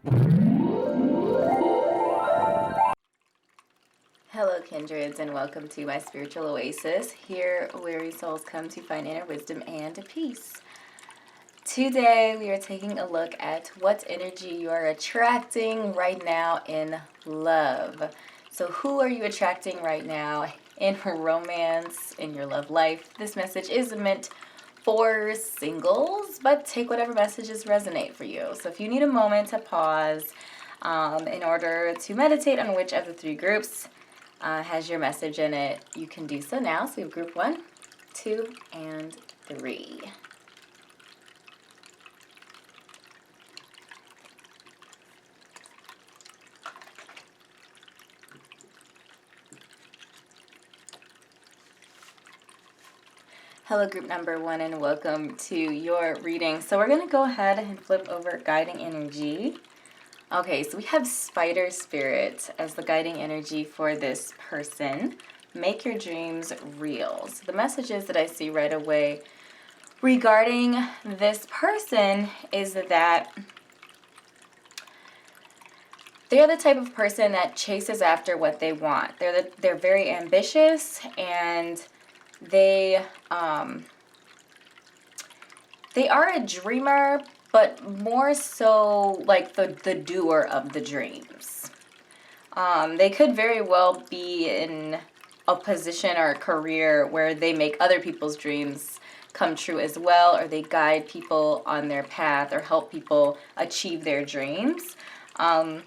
Hello kindreds, and welcome to my spiritual oasis, here weary souls come to find inner wisdom and peace. Today we are taking a look at what energy you are attracting right now in love. So who are you attracting right now in romance, in your love life? This message is meant for singles, but take whatever messages resonate for you. So if you need a moment to pause in order to meditate on which of the three groups has your message in it, you can do so now. So we have group 1, 2, and 3. Hello group number 1, and welcome to your reading. So we're going to go ahead and flip over guiding energy. Okay, so we have Spider Spirit as the guiding energy for this person. Make your dreams real. So the messages that I see right away regarding this person is that they're the type of person that chases after what they want. They're very ambitious, and they are a dreamer, but more so like the doer of the dreams. They could very well be in a position or a career where they make other people's dreams come true as well, or they guide people on their path or help people achieve their dreams. And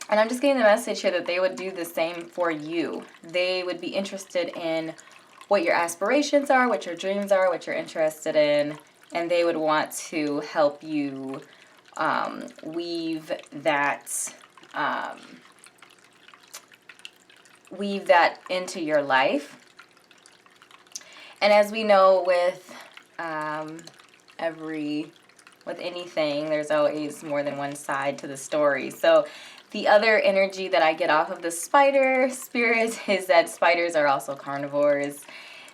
I'm just getting the message here that they would do the same for you. They would be interested in what your aspirations are, what your dreams are, what you're interested in, and they would want to help you weave that into your life. And as we know, with anything, there's always more than one side to the story. So the other energy that I get off of the spider spirit is that spiders are also carnivores.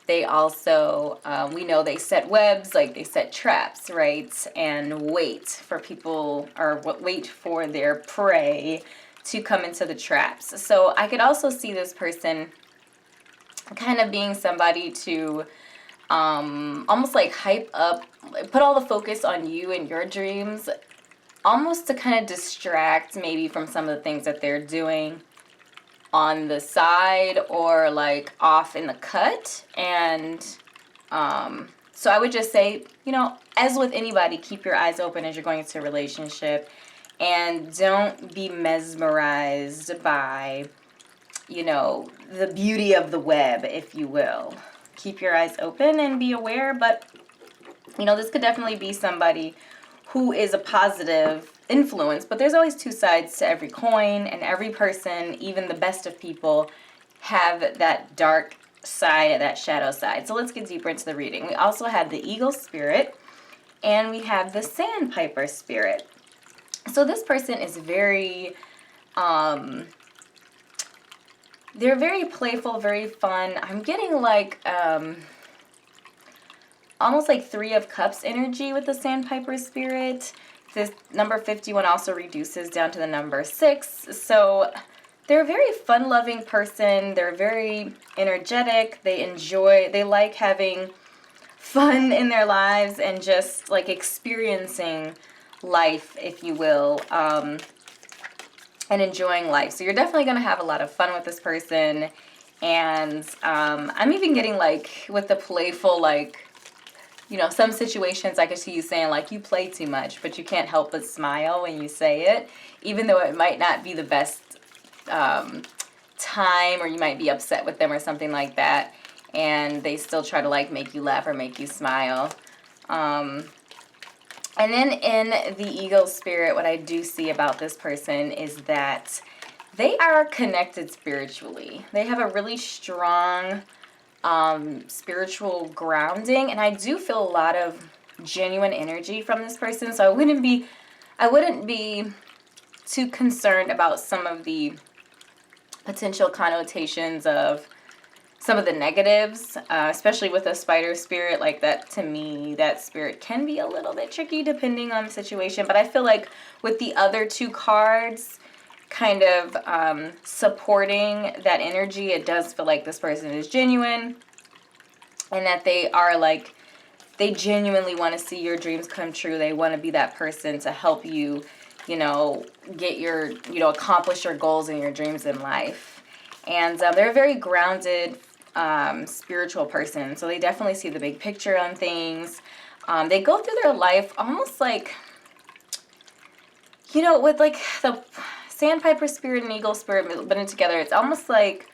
They also, we know they set webs, like they set traps, right? And wait for people, or wait for their prey to come into the traps. So I could also see this person kind of being somebody to almost like hype up, put all the focus on you and your dreams, almost to kind of distract maybe from some of the things that they're doing on the side or like off in the cut. And so I would just say, as with anybody, keep your eyes open as you're going into a relationship, and don't be mesmerized by, the beauty of the web, if you will. Keep your eyes open and be aware, but, this could definitely be somebody who is a positive influence, but there's always two sides to every coin, and every person, even the best of people, have that dark side, that shadow side. So let's get deeper into the reading. We also have the Eagle Spirit, and we have the Sandpiper Spirit. So this person is very, they're very playful, very fun. I'm getting like, almost like 3 of Cups energy with the Sandpiper Spirit. This number 51 also reduces down to the number 6. So they're a very fun-loving person. They're very energetic. They like having fun in their lives and just like experiencing life, if you will, and enjoying life. So you're definitely going to have a lot of fun with this person. And I'm even getting like with the playful, like, some situations I could see you saying like, you play too much, but you can't help but smile when you say it, even though it might not be the best time, or you might be upset with them or something like that, and they still try to like make you laugh or make you smile. And then in the Eagle Spirit, what I do see about this person is that they are connected spiritually. They have a really strong spiritual grounding, and I do feel a lot of genuine energy from this person. So I wouldn't be too concerned about some of the potential connotations of some of the negatives, especially with a spider spirit like that. To me, that spirit can be a little bit tricky depending on the situation. But I feel like with the other two cards kind of supporting that energy, it does feel like this person is genuine and that they are like, they genuinely want to see your dreams come true. They want to be that person to help you, you know, get your, you know, accomplish your goals and your dreams in life. And they're a very grounded, spiritual person. So they definitely see the big picture on things. They go through their life almost like, you know, with like the sandpiper spirit and eagle spirit blended together. It's almost like,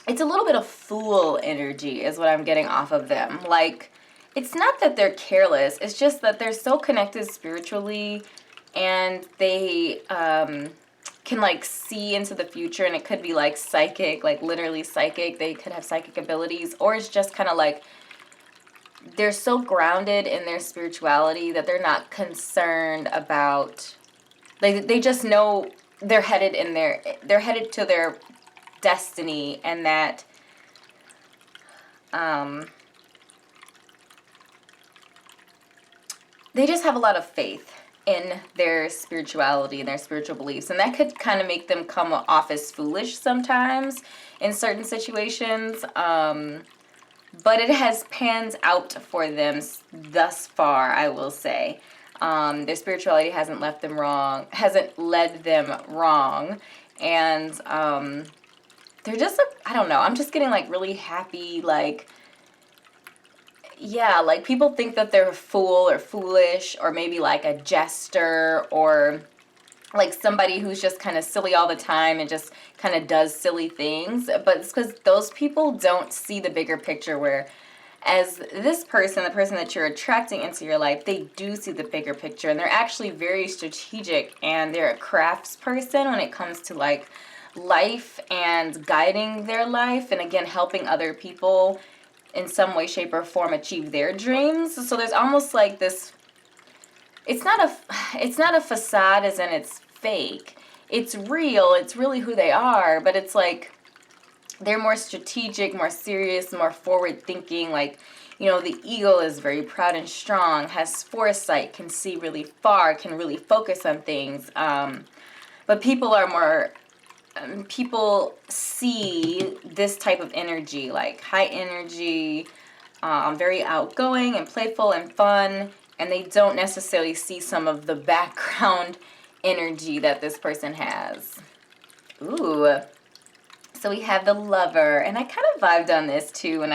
it's a little bit of fool energy is what I'm getting off of them. Like, it's not that they're careless. It's just that they're so connected spiritually and they can like see into the future, and it could be like psychic, like literally psychic. They could have psychic abilities, or it's just kind of like they're so grounded in their spirituality that they're not concerned about, like they just know they're headed to their destiny, and that they just have a lot of faith in their spirituality and their spiritual beliefs, and that could kind of make them come off as foolish sometimes in certain situations, but it has panned out for them thus far, I will say. Their spirituality hasn't led them wrong, and they're just, I don't know, I'm just getting like really happy, like, yeah, like people think that they're a fool or foolish or maybe like a jester or like somebody who's just kind of silly all the time and just kind of does silly things. But it's because those people don't see the bigger picture, where as this person, the person that you're attracting into your life, they do see the bigger picture, and they're actually very strategic, and they're a crafts person when it comes to like life and guiding their life, and again helping other people in some way, shape, or form achieve their dreams. So there's almost like this, it's not a facade as in it's fake. It's real, it's really who they are, but it's like they're more strategic, more serious, more forward thinking. Like, you know, the eagle is very proud and strong, has foresight, can see really far, can really focus on things. But people are more, people see this type of energy, like high energy, very outgoing and playful and fun, and they don't necessarily see some of the background energy that this person has. Ooh. So we have the Lover, and I kind of vibed on this too when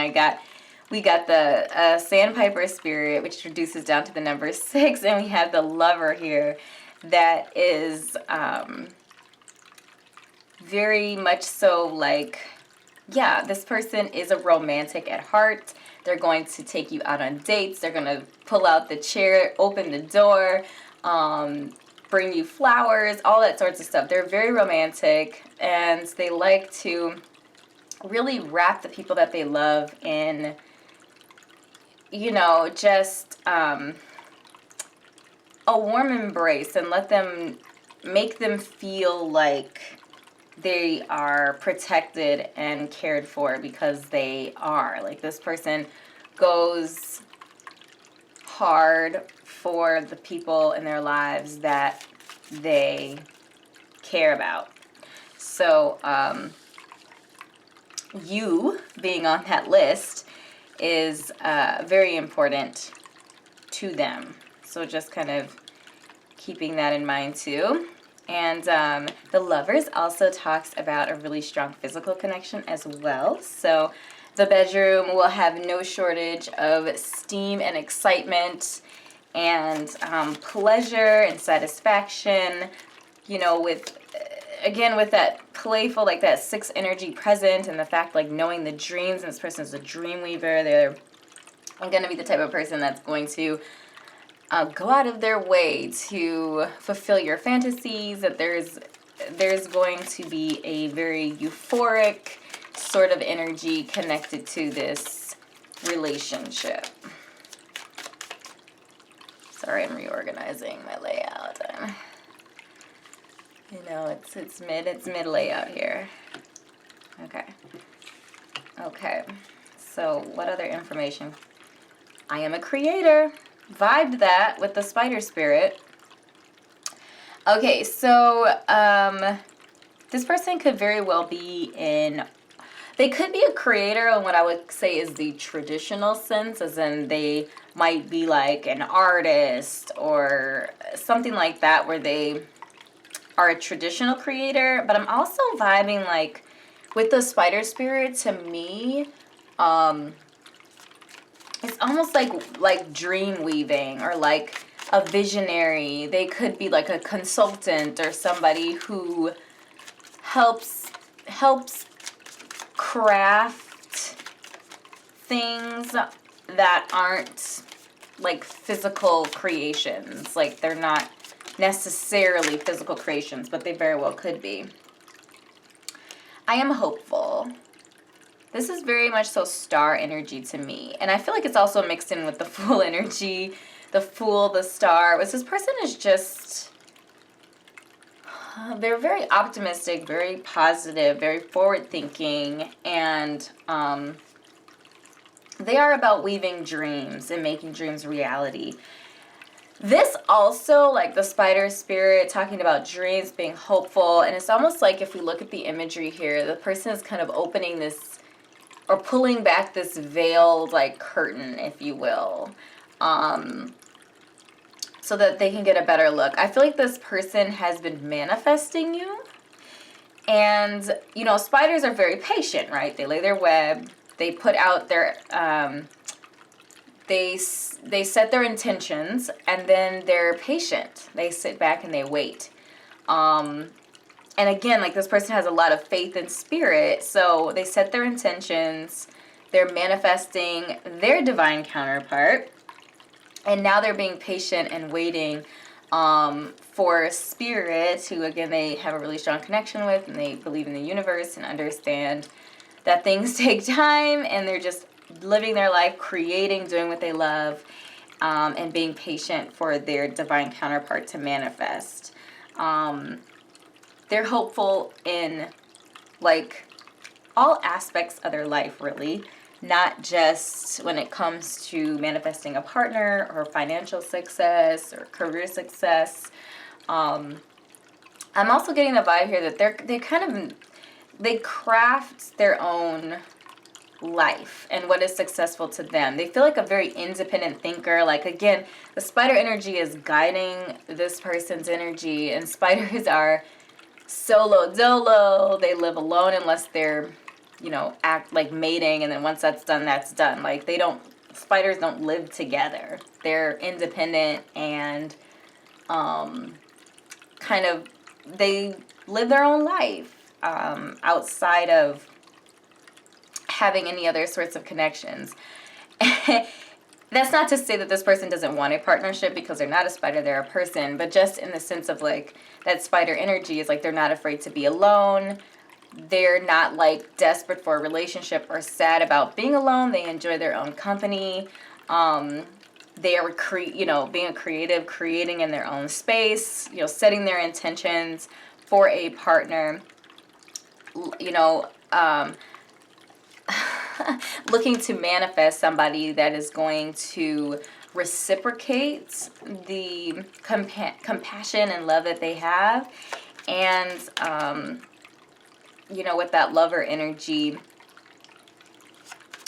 we got the Sandpiper Spirit, which reduces down to the number 6, and we have the Lover here that is very much so like, yeah, this person is a romantic at heart. They're going to take you out on dates. They're going to pull out the chair, open the door, bring you flowers, all that sorts of stuff. They're very romantic, and they like to really wrap the people that they love in, you know, just a warm embrace, and make them feel like they are protected and cared for, because they are. Like, this person goes hard for the people in their lives that they care about. So, you being on that list is very important to them. So just kind of keeping that in mind too. And the Lovers also talks about a really strong physical connection as well. So the bedroom will have no shortage of steam and excitement and pleasure and satisfaction, you know, with, again, with that playful, like that 6 energy present, and the fact, like, knowing the dreams, and this person is a dream weaver. They're going to be the type of person that's going to go out of their way to fulfill your fantasies, that there's going to be a very euphoric sort of energy connected to this relationship. Sorry, I'm reorganizing my layout. You know, it's mid layout here. Okay. Okay, so what other information? I am a creator. Vibed that with the spider spirit. Okay, so this person could very well be they could be a creator in what I would say is the traditional sense, as in they might be like an artist or something like that, where they are a traditional creator. But I'm also vibing like with the spider spirit, to me, it's almost like dream weaving, or like a visionary. They could be like a consultant or somebody who helps craft things that aren't like physical creations. Like they're not necessarily physical creations, but they very well could be. I am hopeful. This is very much so star energy to me. And I feel like it's also mixed in with the Fool energy. The Fool, the star. This person is just, they're very optimistic, very positive, very forward-thinking, and they are about weaving dreams and making dreams reality. This also, like the spider spirit, talking about dreams, being hopeful, and it's almost like if we look at the imagery here, the person is kind of opening this, or pulling back this veiled, like, curtain, if you will, so that they can get a better look. I feel like this person has been manifesting you. And, you know, spiders are very patient, right? They lay their web. They put out their, they set their intentions, and then they're patient. They sit back and they wait. And again, like, this person has a lot of faith in spirit. So they set their intentions. They're manifesting their divine counterpart. And now they're being patient and waiting for spirit, who, again, they have a really strong connection with, and they believe in the universe and understand that things take time, and they're just living their life, creating, doing what they love, and being patient for their divine counterpart to manifest. They're hopeful in, like, all aspects of their life, really. Not just when it comes to manifesting a partner or financial success or career success. I'm also getting the vibe here that they craft their own life and what is successful to them. They feel like a very independent thinker. Like, again, the spider energy is guiding this person's energy, and spiders are solo dolo. They live alone unless they're, you know, act like mating, and then once that's done, that's done. Like, spiders don't live together. They're independent, and kind of, they live their own life outside of having any other sorts of connections. That's not to say that this person doesn't want a partnership, because they're not a spider, they're a person, but just in the sense of, like, that spider energy is like they're not afraid to be alone. They're not, like, desperate for a relationship or sad about being alone. They enjoy their own company. They are, being creative, creating in their own space, you know, setting their intentions for a partner, you know, looking to manifest somebody that is going to reciprocate the compassion and love that they have. And, you know, with that lover energy,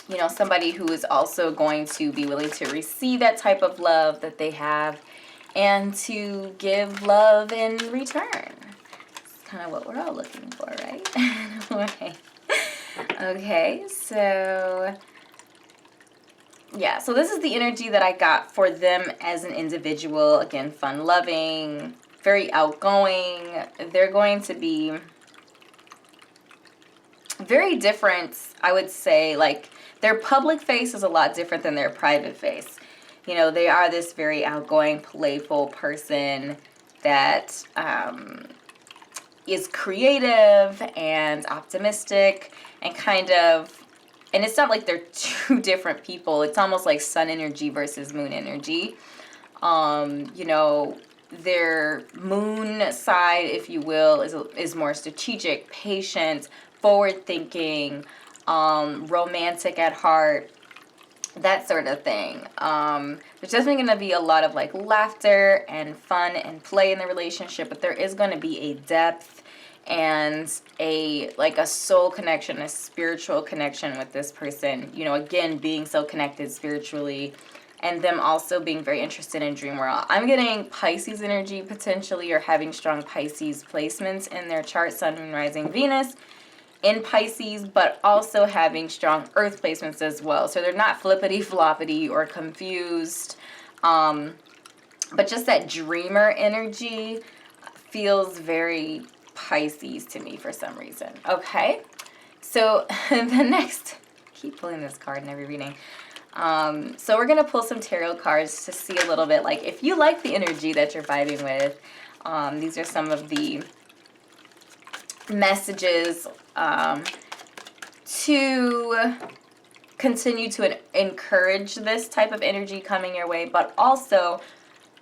you know, somebody who is also going to be willing to receive that type of love that they have and to give love in return. It's kind of what we're all looking for, right? Okay, so yeah, so this is the energy that I got for them as an individual. Again, fun-loving, very outgoing. They're going to be very different, I would say. Like, their public face is a lot different than their private face. You know, they are this very outgoing, playful person that is creative and optimistic, and kind of, and it's not like they're two different people. It's almost like sun energy versus moon energy. You know, their moon side, if you will, is more strategic, patient, forward-thinking, romantic at heart, that sort of thing. There's definitely going to be a lot of like laughter and fun and play in the relationship, but there is going to be a depth and a soul connection, a spiritual connection with this person. You know, again, being so connected spiritually, and them also being very interested in dream world. I'm getting Pisces energy potentially, or having strong Pisces placements in their chart, Sun, Moon, Rising, Venus in Pisces, but also having strong earth placements as well. So they're not flippity floppity or confused, but just that dreamer energy feels very Pisces to me for some reason. Okay, so the next, I keep pulling this card in every reading. So we're going to pull some tarot cards to see a little bit, like, if you like the energy that you're vibing with. These are some of the messages to continue to encourage this type of energy coming your way, but also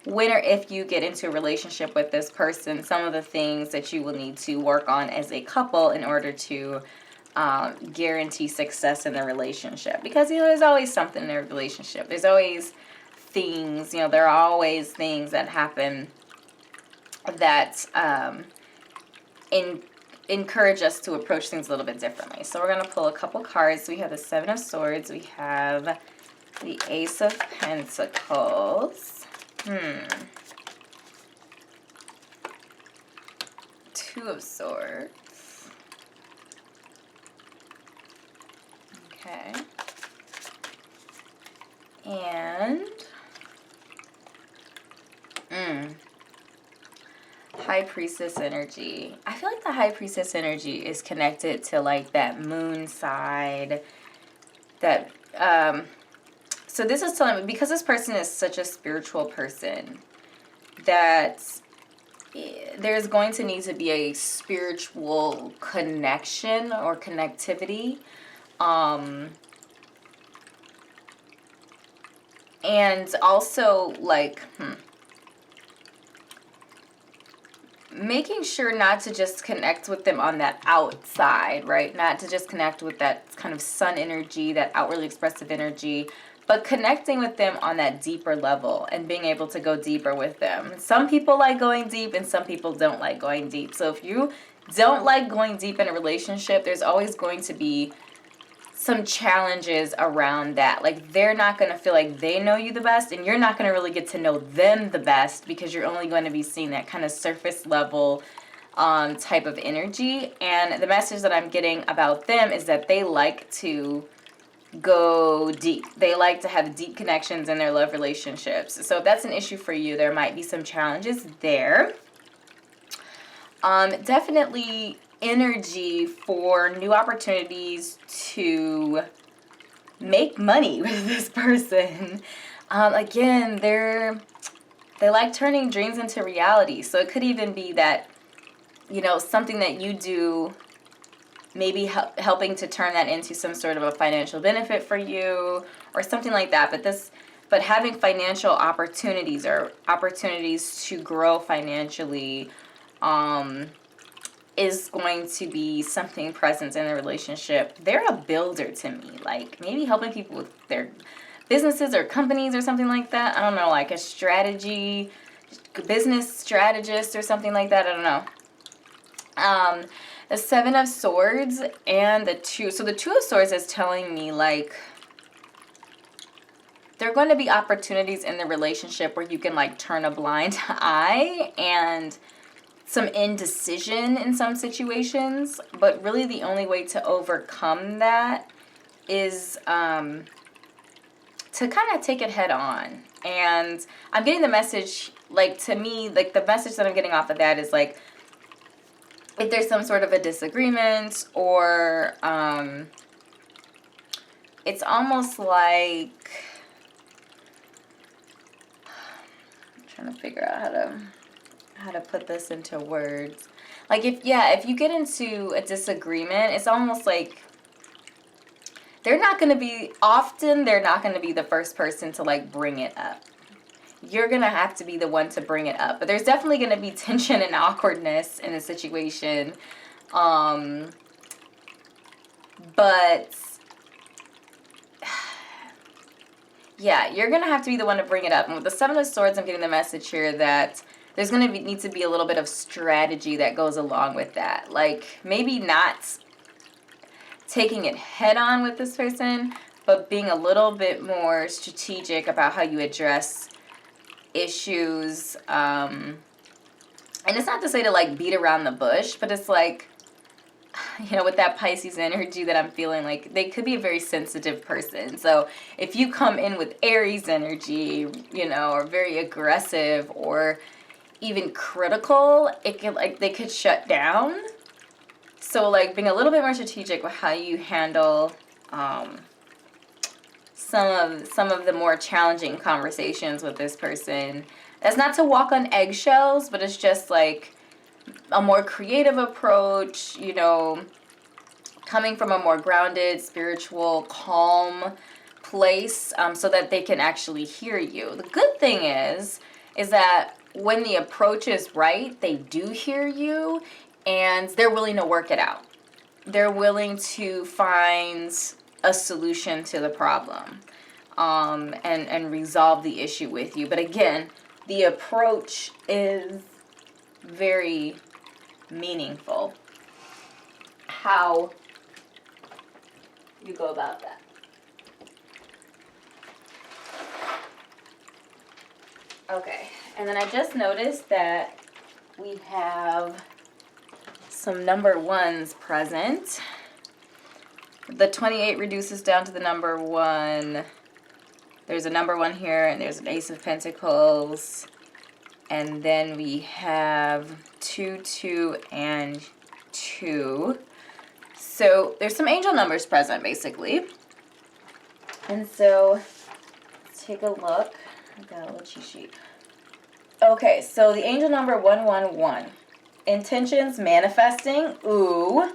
when or if you get into a relationship with this person, some of the things that you will need to work on as a couple in order to guarantee success in the relationship. Because, you know, there's always something in a relationship. There's always things, you know, there are always things that happen that encourage us to approach things a little bit differently. So we're going to pull a couple cards. We have the Seven of Swords. We have the Ace of Pentacles. Two of Swords. Okay. And High Priestess energy. I feel like the High Priestess energy is connected to like that moon side. That so this is telling me, because this person is such a spiritual person, that there's going to need to be a spiritual connection or connectivity. And also like making sure not to just connect with them on that outside, right? Not to just connect with that kind of sun energy, that outwardly expressive energy, but connecting with them on that deeper level and being able to go deeper with them. Some people like going deep and some people don't like going deep. So if you don't like going deep in a relationship, there's always going to be some challenges around that. Like, they're not going to feel like they know you the best, and you're not going to really get to know them the best, because you're only going to be seeing that kind of surface level type of energy. And the message that I'm getting about them is that they like to go deep. They like to have deep connections in their love relationships. So if that's an issue for you, there might be some challenges there. Definitely energy for new opportunities to make money with this person. Again, they like turning dreams into reality. So it could even be that, you know, something that you do, maybe helping to turn that into some sort of a financial benefit for you or something like that. But having financial opportunities or opportunities to grow financially is going to be something present in the relationship. They're a builder to me, like maybe helping people with their businesses or companies or something like that. I don't know, like a strategy, business strategist or something like that. I don't know. The Seven of Swords and the Two. So the Two of Swords is telling me like there are going to be opportunities in the relationship where you can like turn a blind eye and some indecision in some situations, but really the only way to overcome that is to kind of take it head on. And I'm getting the message, like, to me, like the message that I'm getting off of that is like, if there's some sort of a disagreement, or it's almost like, I'm trying to figure out how to put this into words. Like, if you get into a disagreement, it's almost like they're not going to be the first person to like bring it up. You're going to have to be the one to bring it up. But there's definitely going to be tension and awkwardness in a situation. But yeah, you're going to have to be the one to bring it up. And with the Seven of Swords, I'm getting the message here that there's going to need to be a little bit of strategy that goes along with that. Like, maybe not taking it head on with this person, but being a little bit more strategic about how you address issues. And it's not to say to, like, beat around the bush, but it's like, you know, with that Pisces energy that I'm feeling, like, they could be a very sensitive person. So if you come in with Aries energy, you know, or very aggressive or even critical, it could, like, they could shut down. So, like, being a little bit more strategic with how you handle some of the more challenging conversations with this person. That's not to walk on eggshells, but it's just, like, a more creative approach, you know, coming from a more grounded, spiritual, calm place, so that they can actually hear you. The good thing is that when the approach is right, they do hear you, and they're willing to work it out. They're willing to find a solution to the problem, and resolve the issue with you. But again, the approach is very meaningful. How you go about that. Okay, and then I just noticed that we have some number ones present. The 28 reduces down to the number 1. There's a number 1 here, and there's an Ace of Pentacles. And then we have 2, 2, and 2. So there's some angel numbers present, basically. And so let's take a look. I got a little cheat sheet. Okay, so the angel number 111. Intentions manifesting. Ooh.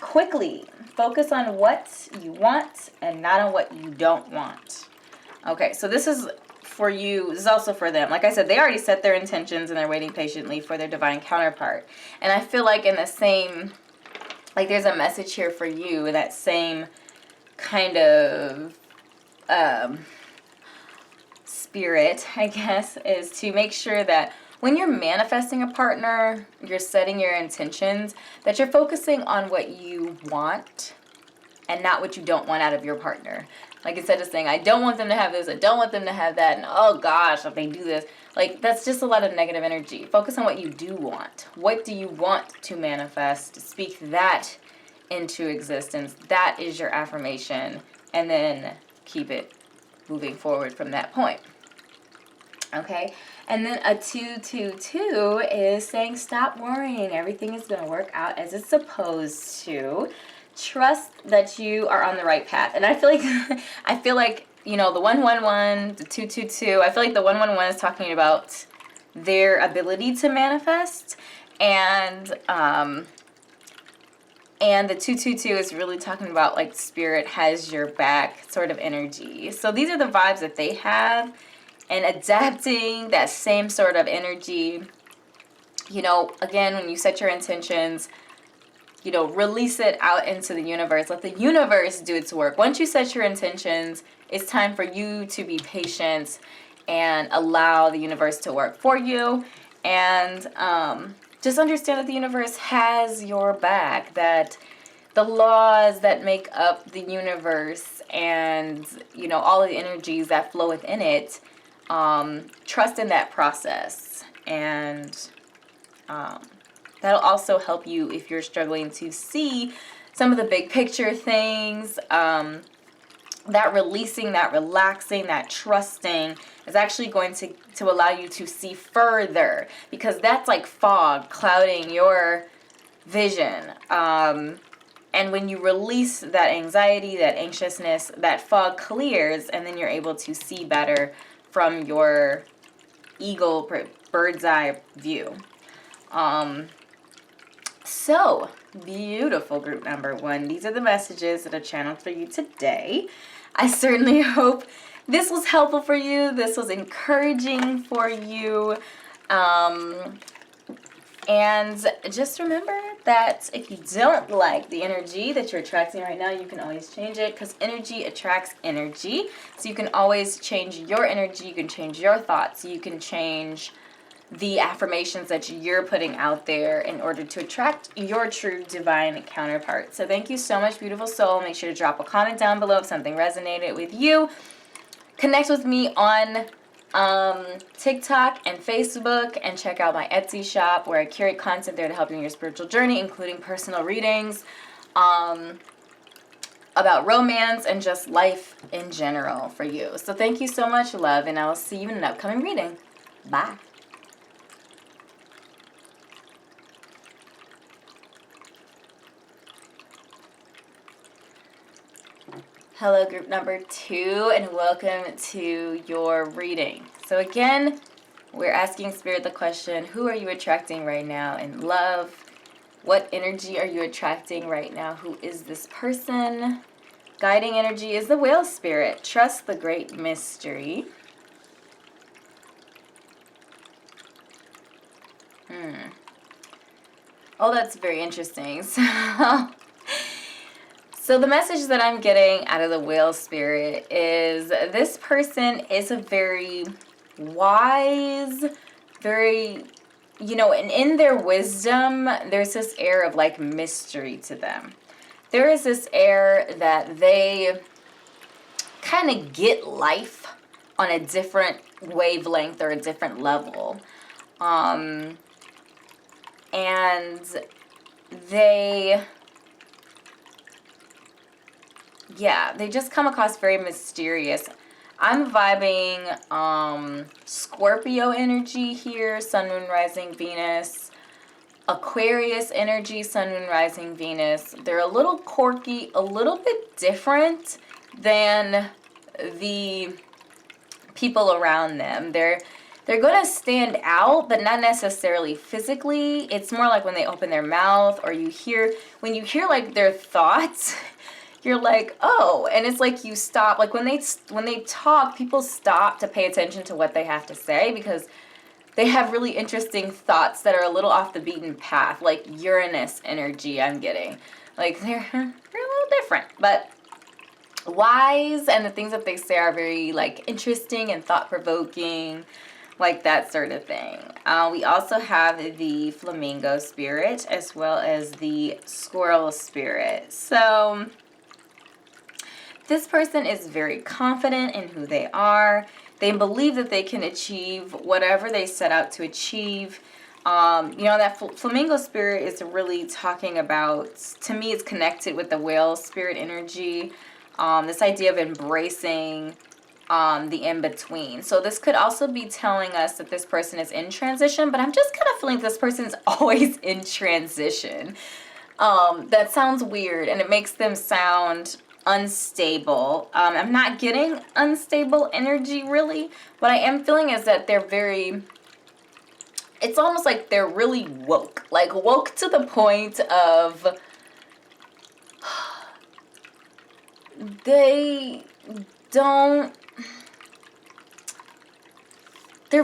Quickly. Focus on what you want and not on what you don't want. Okay, so this is for you. This is also for them. Like I said, they already set their intentions and they're waiting patiently for their divine counterpart. And I feel like in the same, like there's a message here for you in that same kind of spirit, I guess, is to make sure that when you're manifesting a partner, you're setting your intentions, that you're focusing on what you want and not what you don't want out of your partner. Like instead of saying, I don't want them to have this, I don't want them to have that, and oh gosh, if they do this, like that's just a lot of negative energy. Focus on what you do want. What do you want to manifest? Speak that into existence. That is your affirmation, and then keep it moving forward from that point. Okay, and then a 222 is saying stop worrying. Everything is going to work out as it's supposed to. Trust that you are on the right path. And I feel like, you know, the 111, the 222, I feel like the 111 is talking about their ability to manifest, and the 222 is really talking about like spirit has your back sort of energy. So these are the vibes that they have. And adapting that same sort of energy, you know, again, when you set your intentions, you know, release it out into the universe. Let the universe do its work. Once you set your intentions, it's time for you to be patient and allow the universe to work for you. And just understand that the universe has your back, that the laws that make up the universe and, you know, all of the energies that flow within it, trust in that process, and that'll also help you if you're struggling to see some of the big picture things. That releasing, that relaxing, that trusting is actually going to allow you to see further, because that's like fog clouding your vision. And when you release that anxiety, that anxiousness, that fog clears, and then you're able to see better from your eagle bird's eye view. So beautiful, group number 1. These are the messages that are channeled for you today. I certainly hope this was helpful for you. This was encouraging for you. And just remember that if you don't like the energy that you're attracting right now, you can always change it, because energy attracts energy. So you can always change your energy, you can change your thoughts, you can change the affirmations that you're putting out there in order to attract your true divine counterpart. So thank you so much, beautiful soul. Make sure to drop a comment down below if something resonated with you. Connect with me on TikTok and Facebook, and check out my Etsy shop where I curate content there to help you in your spiritual journey, including personal readings about romance and just life in general for you. So thank you so much, love, and I will see you in an upcoming reading. Bye. Hello, group number 2, and welcome to your reading. So again, we're asking Spirit the question, who are you attracting right now in love? What energy are you attracting right now? Who is this person? Guiding energy is the Whale Spirit. Trust the great mystery. Oh, that's very interesting. So the message that I'm getting out of the Whale Spirit is this person is a very wise, very, and in their wisdom, there's this air of like mystery to them. There is this air that they kind of get life on a different wavelength or a different level. And they just come across very mysterious. I'm vibing Scorpio energy here, Sun, Moon, Rising, Venus. Aquarius energy, Sun, Moon, Rising, Venus. They're a little quirky, a little bit different than the people around them. They're going to stand out, but not necessarily physically. It's more like when they open their mouth, or when you hear like their thoughts, you're like, oh, and it's like you stop. Like when they talk, people stop to pay attention to what they have to say, because they have really interesting thoughts that are a little off the beaten path, like Uranus energy I'm getting. Like they're a little different, but wise, and the things that they say are very like interesting and thought-provoking, like that sort of thing. We also have the Flamingo Spirit as well as the Squirrel Spirit. So this person is very confident in who they are. They believe that they can achieve whatever they set out to achieve. That Flamingo Spirit is really talking about, to me, it's connected with the Whale Spirit energy. This idea of embracing the in-between. So this could also be telling us that this person is in transition, but I'm just kind of feeling this person is always in transition. That sounds weird, and it makes them sound unstable. I'm not getting unstable energy, really. What I am feeling is that it's almost like they're really woke. Like woke to the point of they're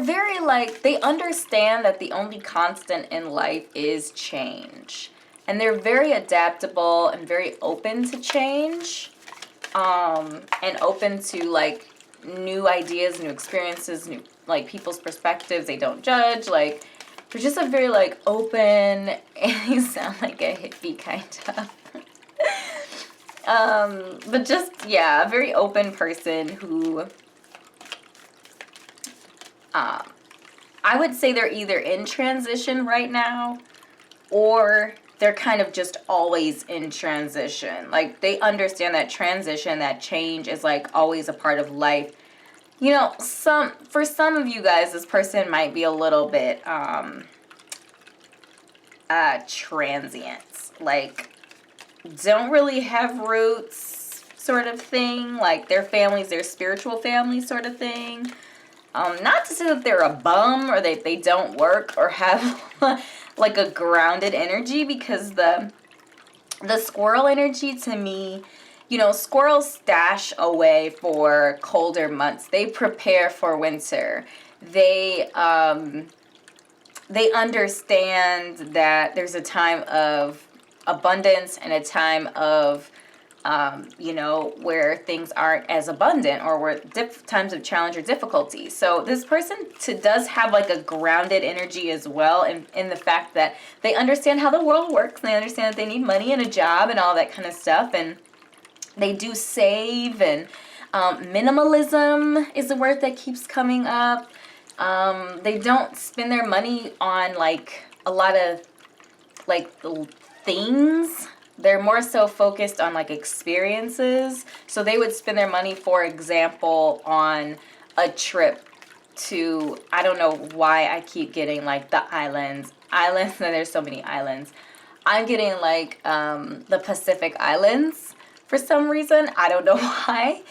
very like, they understand that the only constant in life is change. And they're very adaptable and very open to change, and open to like new ideas, new experiences, new like people's perspectives. They don't judge. Like they're just a very like open, and you sound like a hippie kind of. But just a very open person who I would say they're either in transition right now, or they're kind of just always in transition. Like they understand that transition, that change is like always a part of life. For some of you guys, this person might be a little bit transient. Like don't really have roots sort of thing. Like their family's their spiritual family sort of thing. Not to say that they're a bum or they don't work or have like a grounded energy, because the squirrel energy to me, squirrels stash away for colder months. They prepare for winter. They they understand that there's a time of abundance and a time of, you know, where things aren't as abundant, or where times of challenge or difficulty. So this person does have like a grounded energy as well, in the fact that they understand how the world works, and they understand that they need money and a job and all that kind of stuff, and they do save, and minimalism is the word that keeps coming up. They don't spend their money on like a lot of like things. They're more so focused on like experiences. So they would spend their money, for example, on a trip to, I don't know why I keep getting like the islands, and there's so many islands. I'm getting like the Pacific Islands for some reason. I don't know why.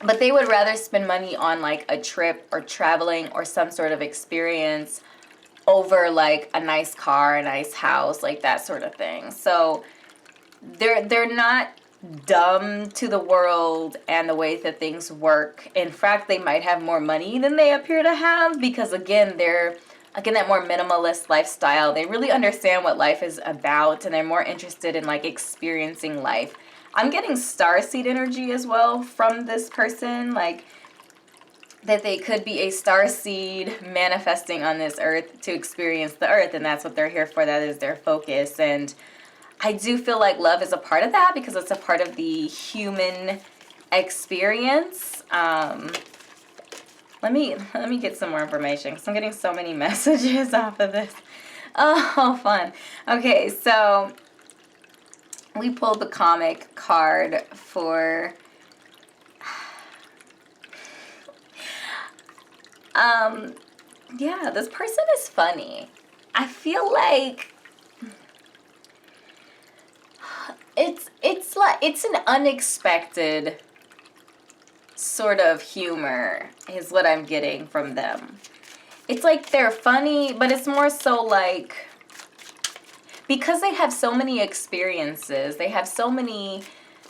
But they would rather spend money on like a trip or traveling or some sort of experience over like a nice car, a nice house, like that sort of thing. So they're not dumb to the world and the way that things work. In fact, they might have more money than they appear to have, because again, that more minimalist lifestyle. They really understand what life is about, and they're more interested in like experiencing life. I'm getting starseed energy as well from this person, like that they could be a starseed manifesting on this earth to experience the earth, and that's what they're here for. That is their focus. And I do feel like love is a part of that, because it's a part of the human experience. Let me get some more information, because I'm getting so many messages off of this. Oh, fun. Okay, so we pulled the comic card for yeah, this person is funny. I feel like it's an unexpected sort of humor is what I'm getting from them. It's like they're funny, but it's more so like, because they have so many experiences, they have so many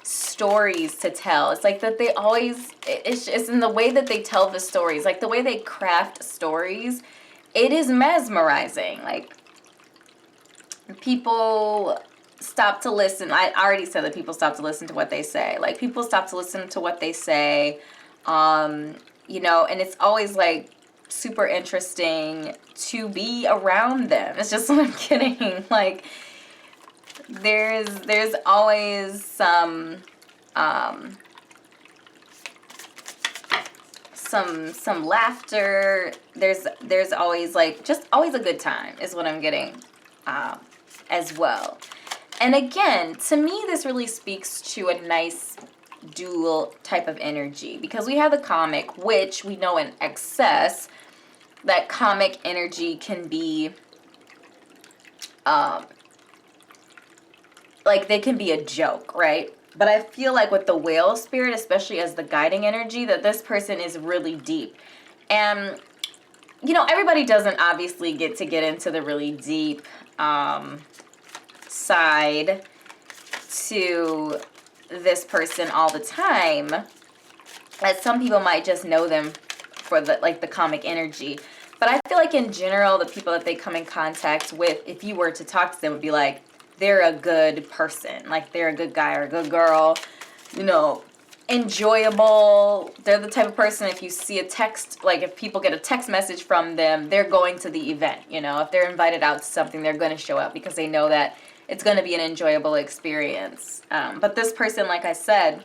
stories to tell. It's like that they always, it's in the way that they tell the stories, like the way they craft stories, it is mesmerizing. Like, people stop to listen. I already said that people stop to listen to what they say. Like, people stop to listen to what they say, you know, and it's always like super interesting to be around them. It's just what I'm getting. Like, there's always some laughter. There's always like, just always a good time is what I'm getting as well. And again, to me, this really speaks to a nice dual type of energy, because we have the comic, which we know in excess that comic energy can be like, they can be a joke, right? But I feel like with the whale spirit, especially as the guiding energy, that this person is really deep. And, you know, everybody doesn't obviously get into the really deep side to this person all the time. As some people might just know them for the comic energy. But I feel like in general, the people that they come in contact with, if you were to talk to them, would be like, they're a good person. Like, they're a good guy or a good girl, you know, enjoyable. They're the type of person, if you see a text, like if people get a text message from them, they're going to the event, you know. If they're invited out to something, they're going to show up because they know that it's going to be an enjoyable experience. But this person, like I said,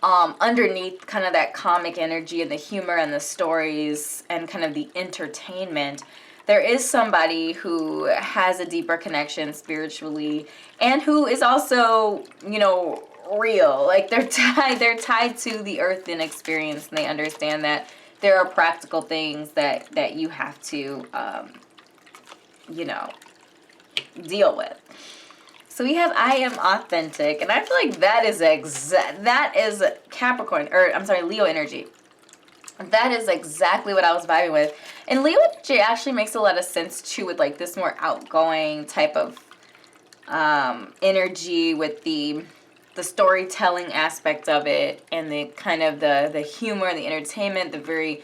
underneath kind of that comic energy and the humor and the stories and kind of the entertainment, there is somebody who has a deeper connection spiritually, and who is also, you know, real. Like, they're tied to the earth and experience, and they understand that there are practical things that you have to, you know, deal with. So we have I am authentic, and I feel like that is Capricorn, or I'm sorry, Leo energy. That is exactly what I was vibing with. And Leo energy actually makes a lot of sense too, with like this more outgoing type of energy, with the storytelling aspect of it, and the kind of the humor, the entertainment, the very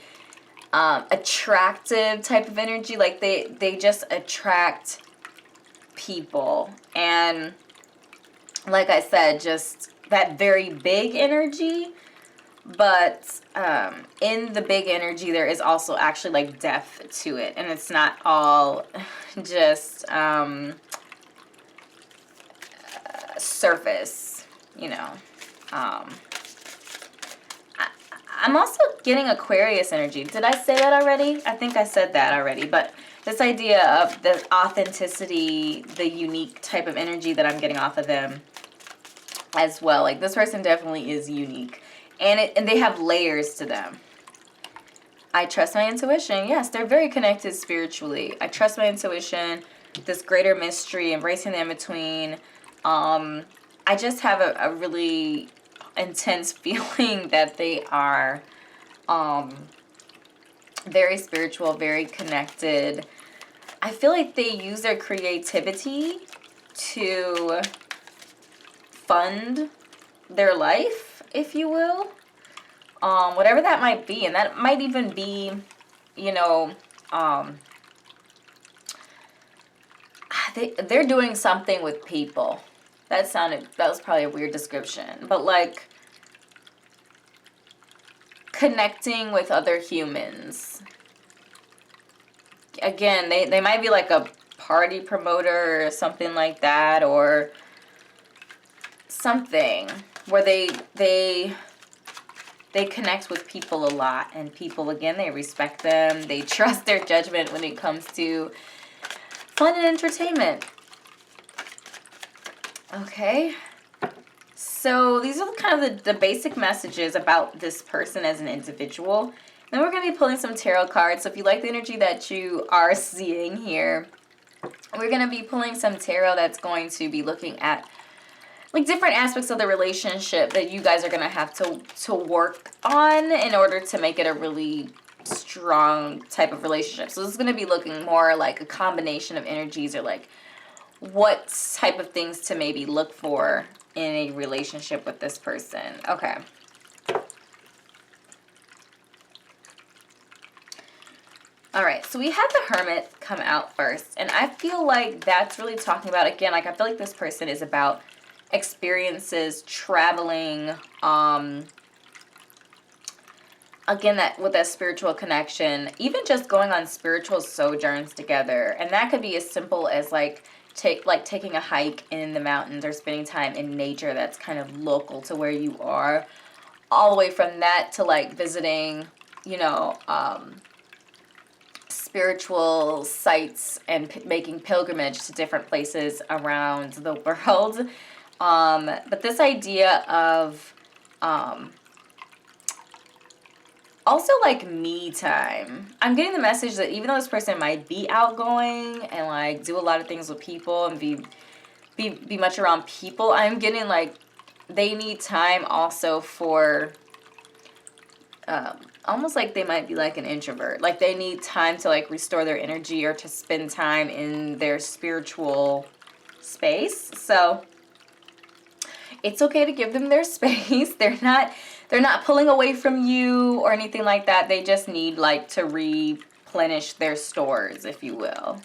attractive type of energy. Like they just attract people. And like I said, just that very big energy. But in the big energy, there is also actually like depth to it. And it's not all just surface, you know. I'm also getting Aquarius energy. Did I say that already? I think I said that already. But this idea of the authenticity, the unique type of energy that I'm getting off of them as well. Like, this person definitely is unique. And they have layers to them. I trust my intuition. Yes, they're very connected spiritually. I trust my intuition, this greater mystery, embracing the in-between. I just have a really intense feeling that they are very spiritual, very connected. I feel like they use their creativity to fund their life, if you will. Whatever that might be. And that might even be, you know, they're doing something with people. That was probably a weird description. But like, connecting with other humans. Again, they might be like a party promoter or something like that, or something where they connect with people a lot, and people, again, they respect them, they trust their judgment when it comes to fun and entertainment. Okay, so these are kind of the basic messages about this person as an individual. Then we're going to be pulling some tarot cards. So if you like the energy that you are seeing here, we're going to be pulling some tarot that's going to be looking at like different aspects of the relationship that you guys are going to have to work on in order to make it a really strong type of relationship. So this is going to be looking more like a combination of energies, or like what type of things to maybe look for in a relationship with this person. Okay. All right, so we had the Hermit come out first, and I feel like that's really talking about, again, like I feel like this person is about experiences, traveling, again, that with that spiritual connection, even just going on spiritual sojourns together. And that could be as simple as like taking a hike in the mountains, or spending time in nature that's kind of local to where you are, all the way from that to like visiting, you know, spiritual sites and making pilgrimage to different places around the world. But this idea of also like me time. I'm getting the message that even though this person might be outgoing and like do a lot of things with people and be much around people, I'm getting like they need time also for almost like they might be like an introvert. Like they need time to like restore their energy, or to spend time in their spiritual space. So it's okay to give them their space. They're not pulling away from you or anything like that. They just need like to replenish their stores, if you will.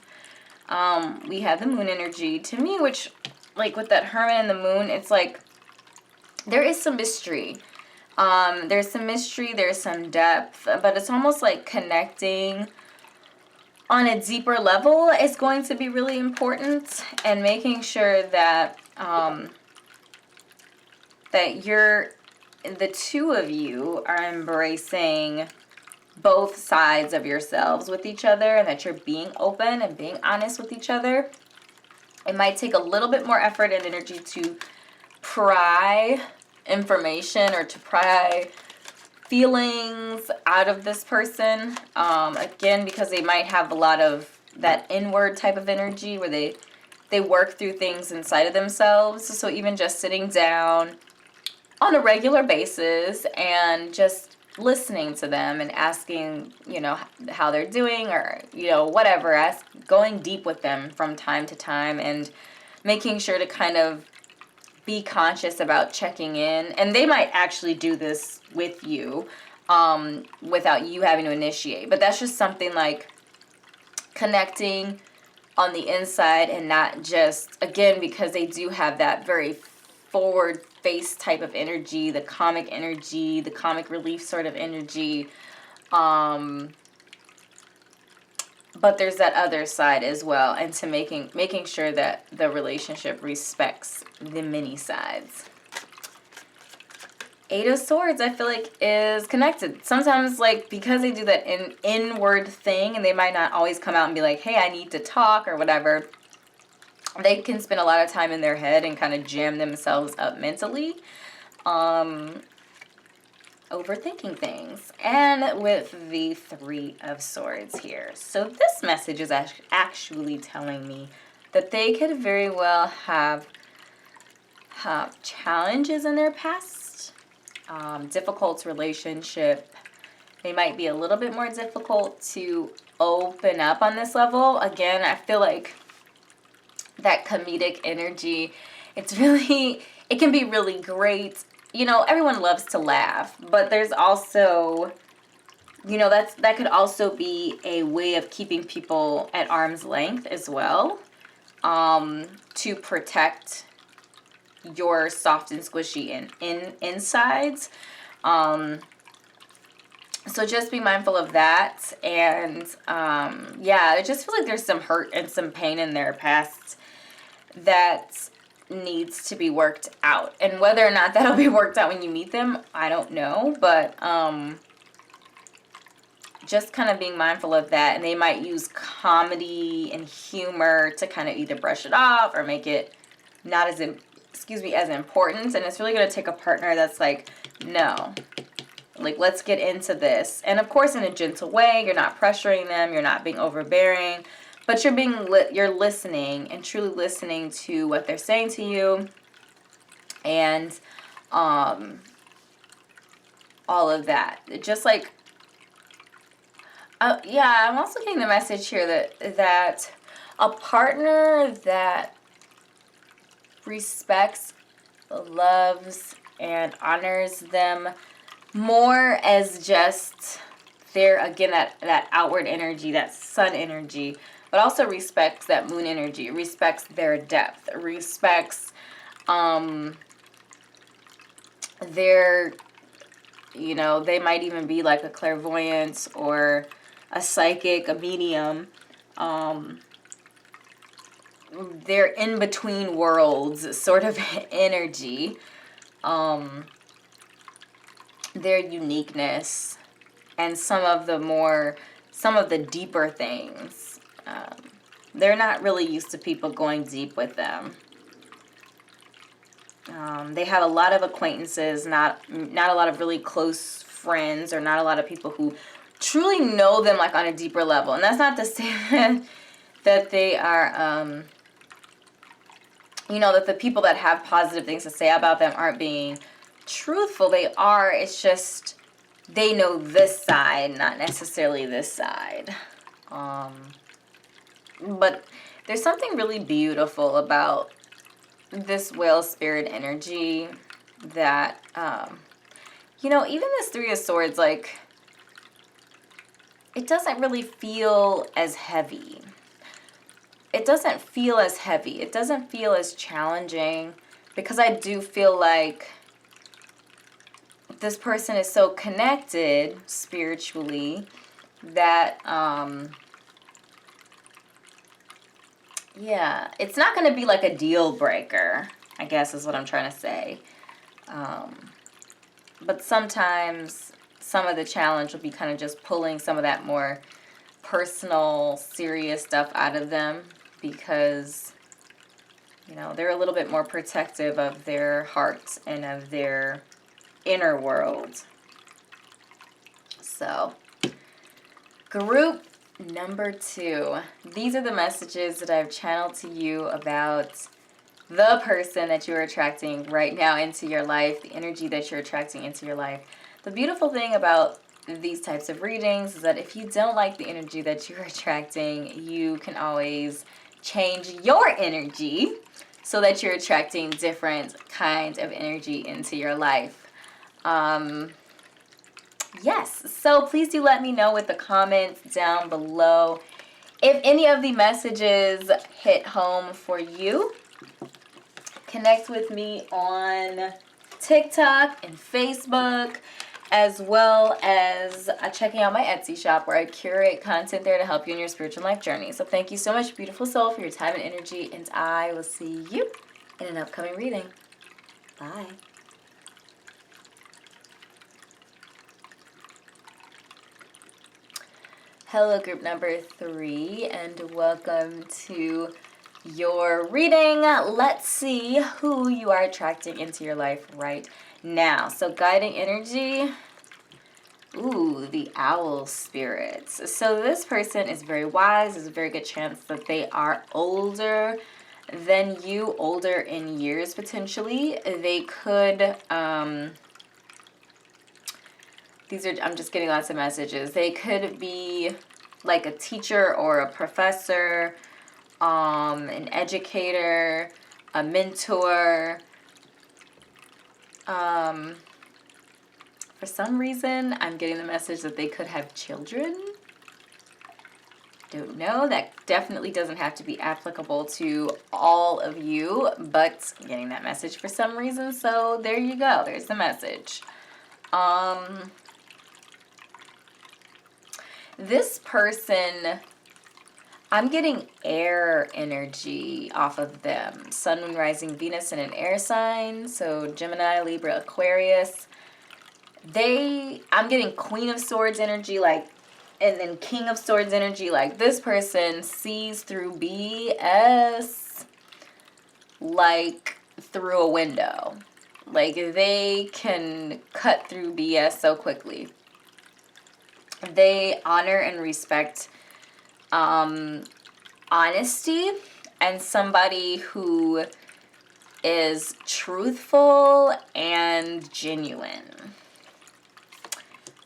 We have the moon energy to me, which like with that Hermit and the moon, it's like there is some mystery. There's some mystery, there's some depth, but it's almost like connecting on a deeper level is going to be really important, and making sure that that the two of you are embracing both sides of yourselves with each other, and that you're being open and being honest with each other. It might take a little bit more effort and energy to pry information or to pry feelings out of this person. Again, because they might have a lot of that inward type of energy where they work through things inside of themselves. So even just sitting down on a regular basis and just listening to them and asking, you know, how they're doing, or, you know, whatever, going deep with them from time to time, and making sure to kind of be conscious about checking in. And they might actually do this with you. without you having to initiate. But that's just something like connecting on the inside, and not just, again, because they do have that very forward face type of energy, the comic relief sort of energy. But there's that other side as well, and to making sure that the relationship respects the many sides. Eight of Swords, I feel like, is connected. Sometimes, like, because they do that inward thing, and they might not always come out and be like, hey, I need to talk or whatever, they can spend a lot of time in their head and kind of jam themselves up mentally, overthinking things. And with the Three of Swords here. So this message is actually telling me that they could very well have challenges in their past, difficult relationship. They might be a little bit more difficult to open up on this level. Again, I feel like that comedic energy, it can be really great. You know, everyone loves to laugh, but there's also, you know, that could also be a way of keeping people at arm's length as well, to protect your soft and squishy insides. So just be mindful of that. And yeah, I just feel like there's some hurt and some pain in their past that needs to be worked out. And whether or not that'll be worked out when you meet them, I don't know. But just kind of being mindful of that. And they might use comedy and humor to kind of either brush it off or make it not as as important. And it's really going to take a partner that's like, no, like, let's get into this. And of course, in a gentle way. You're not pressuring them, you're not being overbearing, but you're listening and truly listening to what they're saying to you, and all of that. Just like, yeah, I'm also getting the message here that a partner that respects, loves, and honors them more as just their, again, that outward energy, that sun energy, but also respects that moon energy, respects their depth, respects their, you know, they might even be like a clairvoyant or a psychic, a medium. They're in between worlds sort of energy. Their uniqueness and some of the deeper things. They're not really used to people going deep with them. They have a lot of acquaintances, not a lot of really close friends, or not a lot of people who truly know them like on a deeper level. And that's not to say that they are, you know, that the people that have positive things to say about them aren't being truthful. They are. It's just they know this side, not necessarily this side. But there's something really beautiful about this whale spirit energy that, you know, even this Three of Swords, like, it doesn't really feel as heavy. It doesn't feel as heavy. It doesn't feel as challenging, because I do feel like this person is so connected spiritually that, yeah, it's not going to be like a deal breaker, I guess is what I'm trying to say. But sometimes some of the challenge will be kind of just pulling some of that more personal, serious stuff out of them, because, you know, they're a little bit more protective of their hearts and of their inner world. So, group number 2. These are the messages that I've channeled to you about the person that you're attracting right now into your life, the energy that you're attracting into your life. The beautiful thing about these types of readings is that if you don't like the energy that you're attracting, you can always change your energy so that you're attracting different kinds of energy into your life. Yes, so please do let me know with the comments down below if any of the messages hit home for you. Connect with me on TikTok and Facebook, as well as checking out my Etsy shop where I curate content there to help you in your spiritual life journey. So thank you so much, beautiful soul, for your time and energy, and I will see you in an upcoming reading. Bye. Hello, group number 3, and welcome to your reading. Let's see who you are attracting into your life right now. So guiding energy. Ooh, the owl spirits. So this person is very wise. There's a very good chance that they are older than you, older in years potentially. They could, I'm just getting lots of messages. They could be like a teacher or a professor, an educator, a mentor. For some reason, I'm getting the message that they could have children. Don't know. That definitely doesn't have to be applicable to all of you, but I'm getting that message for some reason, so there you go. There's the message. This person, I'm getting air energy off of them. Sun, Moon, Rising, Venus in an air sign. So Gemini, Libra, Aquarius. I'm getting Queen of Swords energy, like, and then King of Swords energy. Like, this person sees through BS like through a window. Like, they can cut through BS so quickly. They honor and respect honesty and somebody who is truthful and genuine.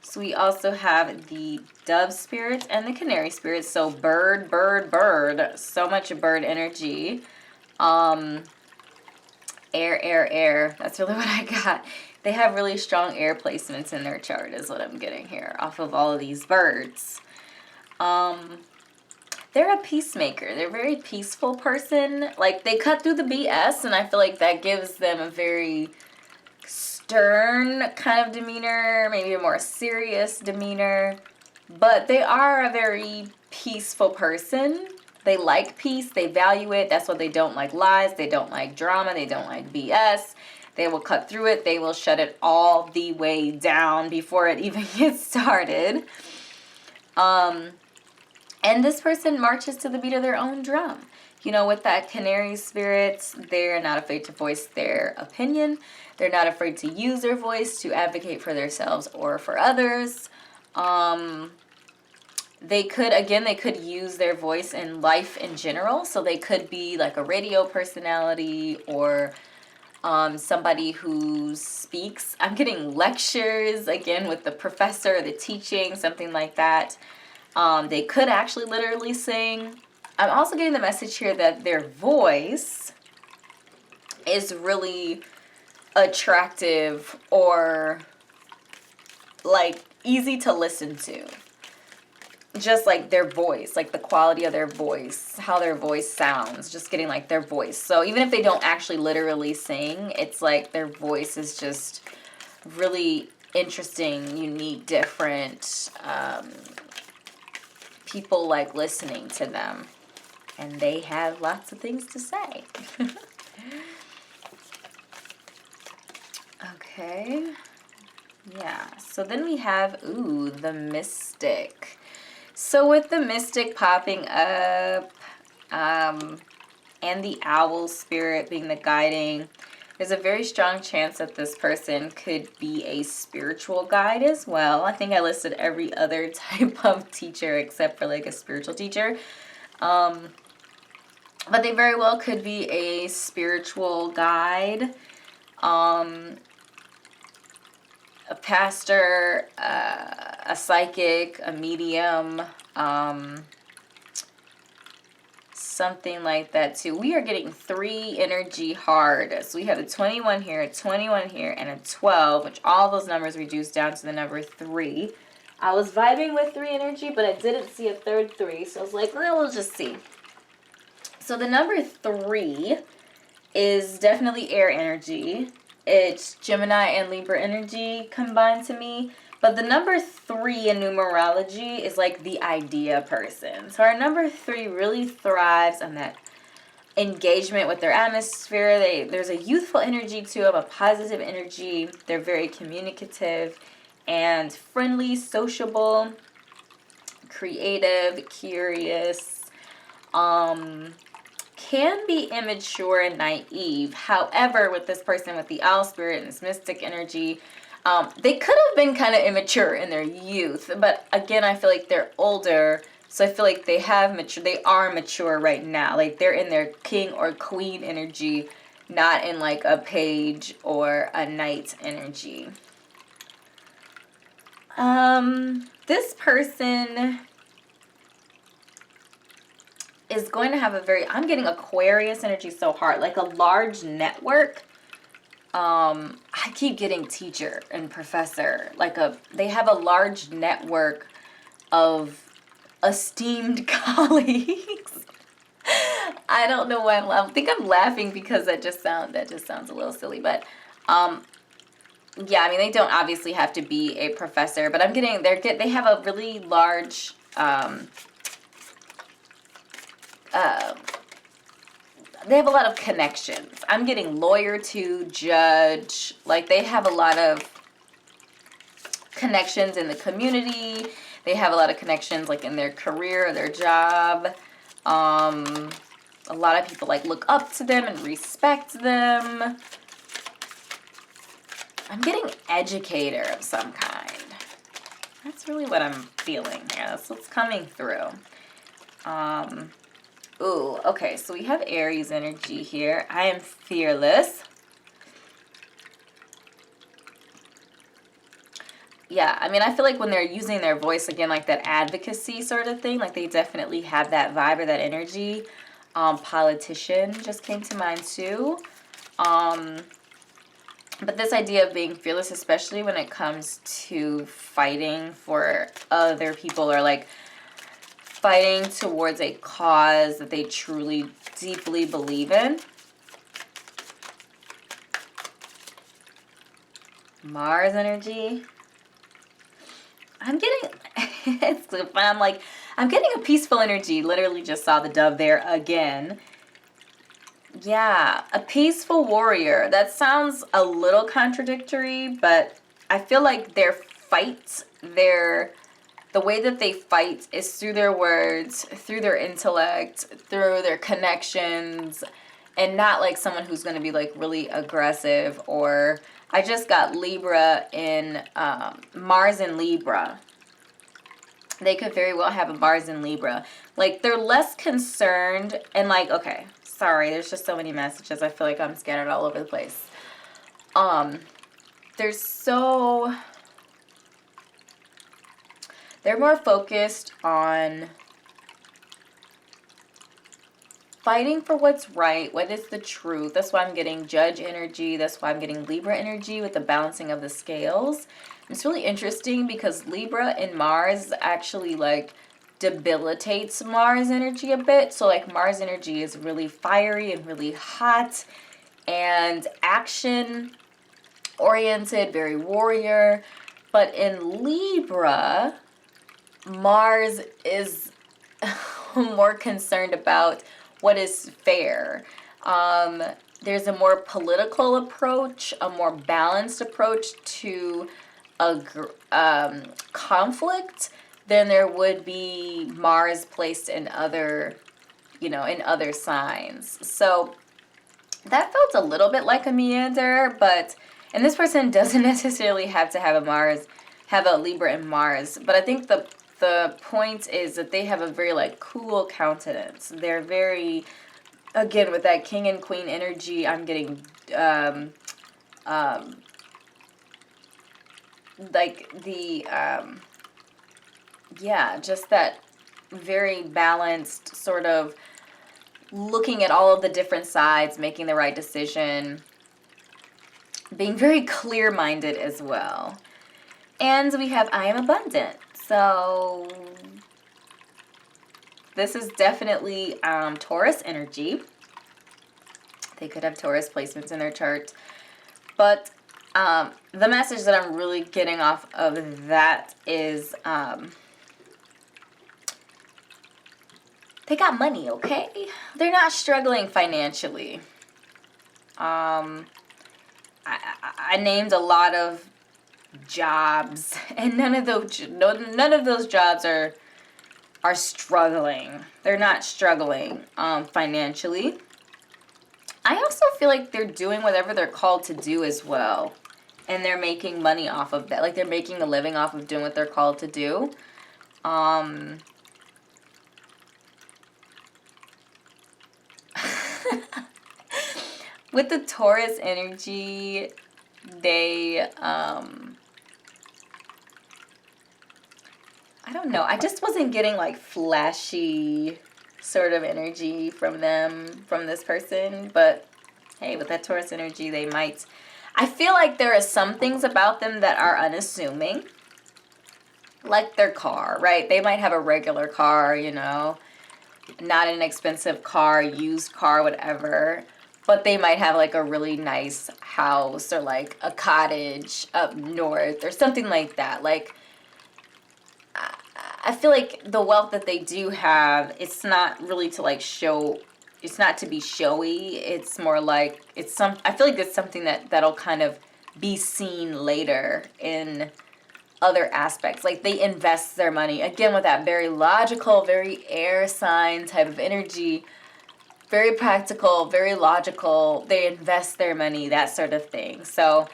So we also have the dove spirit and the canary spirit. So bird, bird, bird. So much bird energy. Air, air, air. That's really what I got. They have really strong air placements in their chart is what I'm getting here off of all of these birds. They're a peacemaker. They're a very peaceful person. Like, they cut through the BS, and I feel like that gives them a very stern kind of demeanor, maybe a more serious demeanor. But they are a very peaceful person. They like peace. They value it. That's why they don't like lies. They don't like drama. They don't like BS. They will cut through it. They will shut it all the way down before it even gets started. And this person marches to the beat of their own drum. You know, with that canary spirits, they're not afraid to voice their opinion. They're not afraid to use their voice to advocate for themselves or for others. They could use their voice in life in general. So they could be like a radio personality or somebody who speaks. I'm getting lectures, again, with the professor, the teaching, something like that. They could actually literally sing. I'm also getting the message here that their voice is really attractive or like easy to listen to. Just like their voice, like the quality of their voice, how their voice sounds, just getting like their voice. So even if they don't actually literally sing, it's like their voice is just really interesting, unique, different. People like listening to them, and they have lots of things to say. Okay, yeah, so then we have, ooh, the mystic. So with the mystic popping up, and the owl spirit being the guiding, there's a very strong chance that this person could be a spiritual guide as well. I think I listed every other type of teacher except for like a spiritual teacher. But they very well could be a spiritual guide, a pastor, a psychic, a medium, something like that too. We are getting 3 energy hard. So we have a 21 here, a 21 here, and a 12, which all those numbers reduce down to the number 3. I was vibing with 3 energy, but I didn't see a third 3. So I was like, well, we'll just see. So the number 3 is definitely air energy. It's Gemini and Libra energy combined to me. But the number 3 in numerology is like the idea person. So our number 3 really thrives on that engagement with their atmosphere. There's a youthful energy to them, a positive energy. They're very communicative and friendly, sociable, creative, curious, can be immature and naive. However, with this person with the owl spirit and this mystic energy, they could have been kind of immature in their youth, but again, I feel like they're older, so I feel like they are mature right now. Like they're in their king or queen energy, not in like a page or a knight energy. This person is going to have I'm getting Aquarius energy so hard, like a large network. I keep getting teacher and professor, they have a large network of esteemed colleagues. I don't know why I think I'm laughing because that just sounds a little silly, but yeah, I mean, they don't obviously have to be a professor, but they have a really large they have a lot of connections. I'm getting lawyer to judge. Like they have a lot of connections in the community. They have a lot of connections like in their career or their job. A lot of people like look up to them and respect them. I'm getting educator of some kind. That's really what I'm feeling here. That's what's coming through. Ooh, okay, so we have Aries energy here. I am fearless. Yeah, I mean, I feel like when they're using their voice, again, like that advocacy sort of thing, like they definitely have that vibe or that energy. Politician just came to mind too. But this idea of being fearless, especially when it comes to fighting for other people or like fighting towards a cause that they truly, deeply believe in. Mars energy. I'm getting, it's so fun. I'm getting a peaceful energy. Literally just saw the dove there again. Yeah, a peaceful warrior. That sounds a little contradictory, but I feel like their fights, the way that they fight is through their words, through their intellect, through their connections, and not like someone who's going to be like really aggressive. Or I just got Libra in Mars in Libra. They could very well have a Mars in Libra. Like they're less concerned and like, okay, sorry, there's just so many messages. I feel like I'm scattered all over the place. They're more focused on fighting for what's right, what is the truth. That's why I'm getting Judge energy. That's why I'm getting Libra energy with the balancing of the scales. It's really interesting because Libra in Mars actually like debilitates Mars energy a bit. So like Mars energy is really fiery and really hot and action oriented, very warrior. But in Libra, Mars is more concerned about what is fair. There's a more political approach, a more balanced approach to a conflict than there would be Mars placed in other, in other signs. So that felt a little bit like a meander, and this person doesn't necessarily have to have a Libra in Mars, but I think the point is that they have a very like cool countenance. They're very, again, with that king and queen energy, I'm getting just that very balanced sort of looking at all of the different sides, making the right decision, being very clear-minded as well. And we have I am abundant. So this is definitely Taurus energy. They could have Taurus placements in their chart. But the message that I'm really getting off of that is they got money, okay? They're not struggling financially. I named a lot of jobs, and none of those jobs are struggling. They're not struggling financially. I also feel like they're doing whatever they're called to do as well, and they're making money off of that. Like, they're making a living off of doing what they're called to do. With the Taurus energy, they, I don't know. I just wasn't getting, like, flashy sort of energy from this person. But, hey, with that Taurus energy, they might... I feel like there are some things about them that are unassuming. Like their car, right? They might have a regular car, you know, not an expensive car, used car, whatever. But they might have, like, a really nice house or, like, a cottage up north or something like that. Like, I feel like the wealth that they do have, it's not really to, like, show... It's not to be showy. It's more like... I feel like it's something that'll kind of be seen later in other aspects. Like, they invest their money. Again, with that very logical, very air sign type of energy... Very practical, very logical. They invest their money, that sort of thing. So,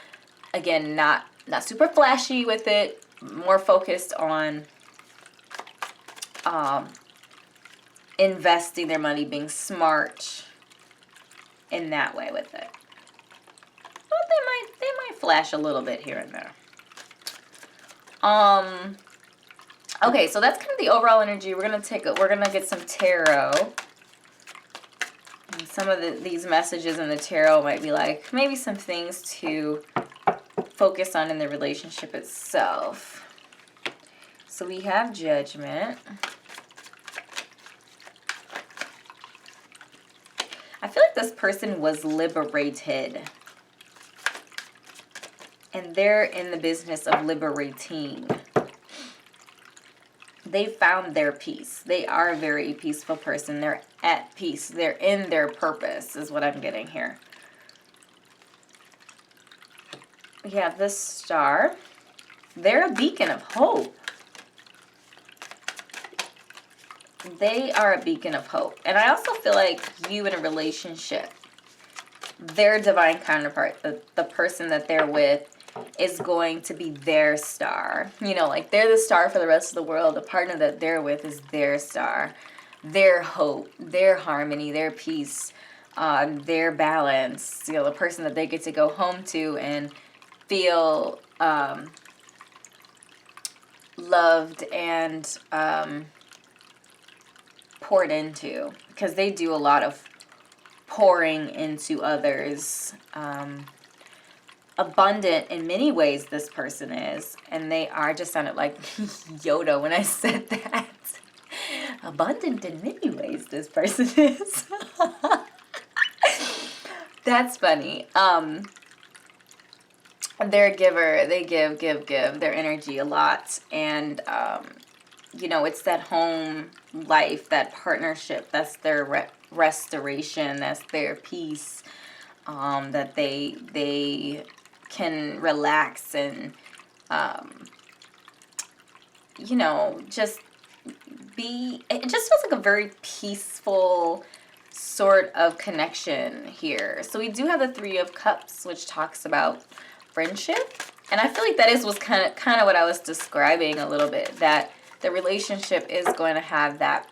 again, not super flashy with it. More focused on investing their money, being smart in that way with it. But they might flash a little bit here and there. Okay, so that's kind of the overall energy. We're gonna get some tarot. Some of these messages in the tarot might be like maybe some things to focus on in the relationship itself. So we have Judgment. I feel like this person was liberated. And they're in the business of liberating. They found their peace. They are a very peaceful person. They're at peace. They're in their purpose is what I'm getting here. We have this Star. They're a beacon of hope. They are a beacon of hope. And I also feel like you in a relationship, their divine counterpart, the person that they're with, is going to be their star. You know, like they're the star for the rest of the world. The partner that they're with is their star. Their hope, their harmony, their peace, their balance. You know, the person that they get to go home to and feel loved and poured into. Because they do a lot of pouring into others. Abundant in many ways this person is, and they are, just sounded like Yoda when I said that. Abundant in many ways this person is. That's funny. They're a giver. They give their energy a lot, and you know, it's that home life, that partnership, that's their restoration, that's their peace, that they can relax and, you know, just be, it just feels like a very peaceful sort of connection here. So we do have the Three of Cups, which talks about friendship. And I feel like that was kind of what I was describing a little bit, that the relationship is going to have that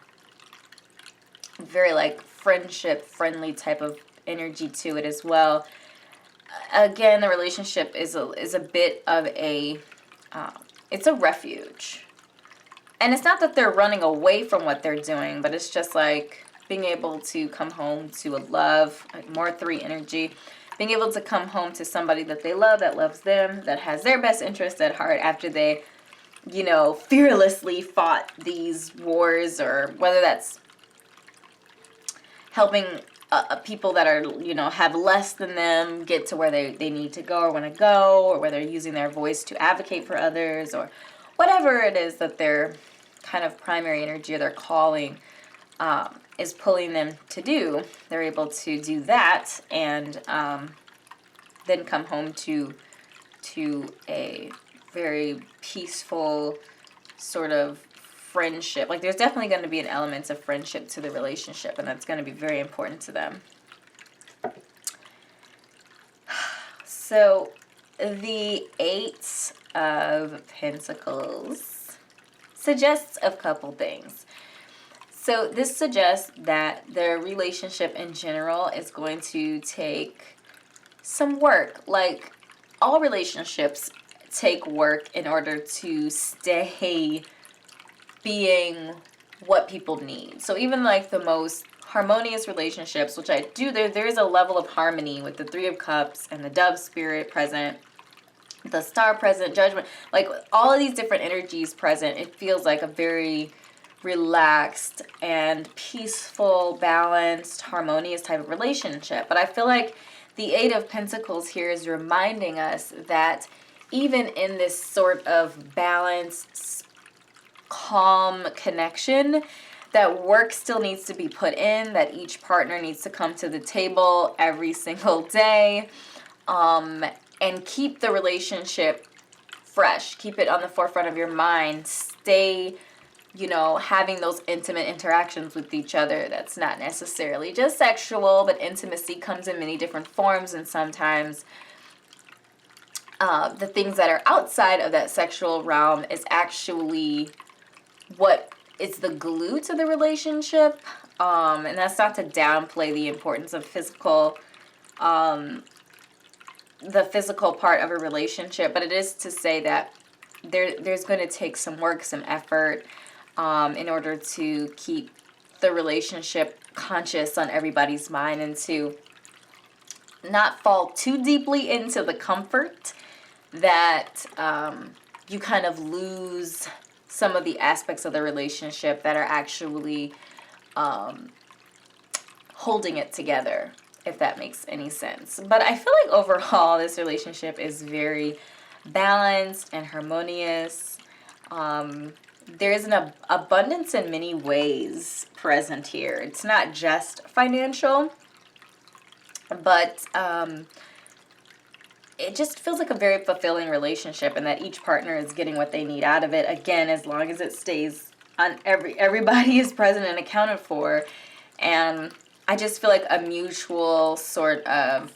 very like friendship, friendly type of energy to it as well. Again, the relationship is a bit of a, it's a refuge. And it's not that they're running away from what they're doing, but it's just like being able to come home to a love, like more 3 energy, being able to come home to somebody that they love, that loves them, that has their best interests at heart after they, you know, fearlessly fought these wars, or whether that's helping people that are, you know, have less than them get to where they need to go or want to go, or whether they're using their voice to advocate for others, or whatever it is that their kind of primary energy or their calling is pulling them to do. They're able to do that, and then come home to a very peaceful sort of friendship. Like, there's definitely going to be an element of friendship to the relationship, and that's going to be very important to them. So the 8 of Pentacles suggests a couple things. So this suggests that the relationship in general is going to take some work. Like, all relationships take work in order to stay being what people need. So even like the most harmonious relationships, which I do, there is a level of harmony with the 3 of Cups and the Dove Spirit present, the Star present, Judgment, like all of these different energies present. It feels like a very relaxed and peaceful, balanced, harmonious type of relationship. But I feel like the 8 of Pentacles here is reminding us that even in this sort of balanced, calm connection, that work still needs to be put in, that each partner needs to come to the table every single day, and keep the relationship fresh. Keep it on the forefront of your mind. Stay, you know, having those intimate interactions with each other. That's not necessarily just sexual, but intimacy comes in many different forms, and sometimes the things that are outside of that sexual realm is actually what is the glue to the relationship. And that's not to downplay the importance of physical, the physical part of a relationship, but it is to say that there's going to take some work, some effort, in order to keep the relationship conscious on everybody's mind, and to not fall too deeply into the comfort that you kind of lose some of the aspects of the relationship that are actually holding it together, if that makes any sense. But I feel like overall this relationship is very balanced and harmonious. There is an abundance in many ways present here. It's not just financial, but it just feels like a very fulfilling relationship, and that each partner is getting what they need out of it. Again, as long as it stays on, everybody is present and accounted for. And I just feel like a mutual sort of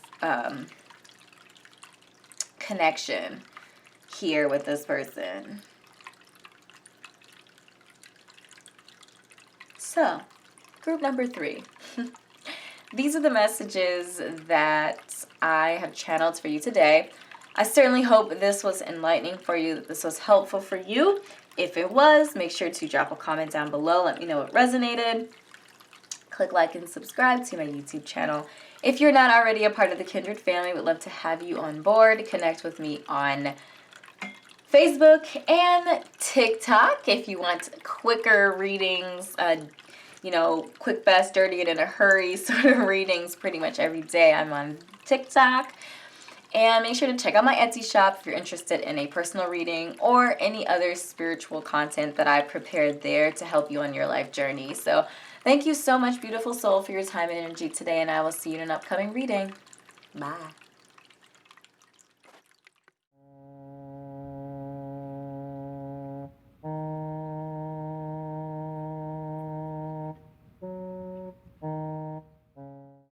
connection here with this person. So, group number 3. These are the messages that I have channeled for you today. I certainly hope this was enlightening for you, that this was helpful for you. If it was, make sure to drop a comment down below. Let me know what resonated. Click like and subscribe to my YouTube channel. If you're not already a part of the Kindred family, would love to have you on board. Connect with me on Facebook and TikTok if you want quicker readings, you know, quick, fast, dirty, and in a hurry sort of readings pretty much every day. I'm on TikTok. And make sure to check out my Etsy shop if you're interested in a personal reading or any other spiritual content that I prepared there to help you on your life journey. So thank you so much, beautiful soul, for your time and energy today, and I will see you in an upcoming reading. Bye.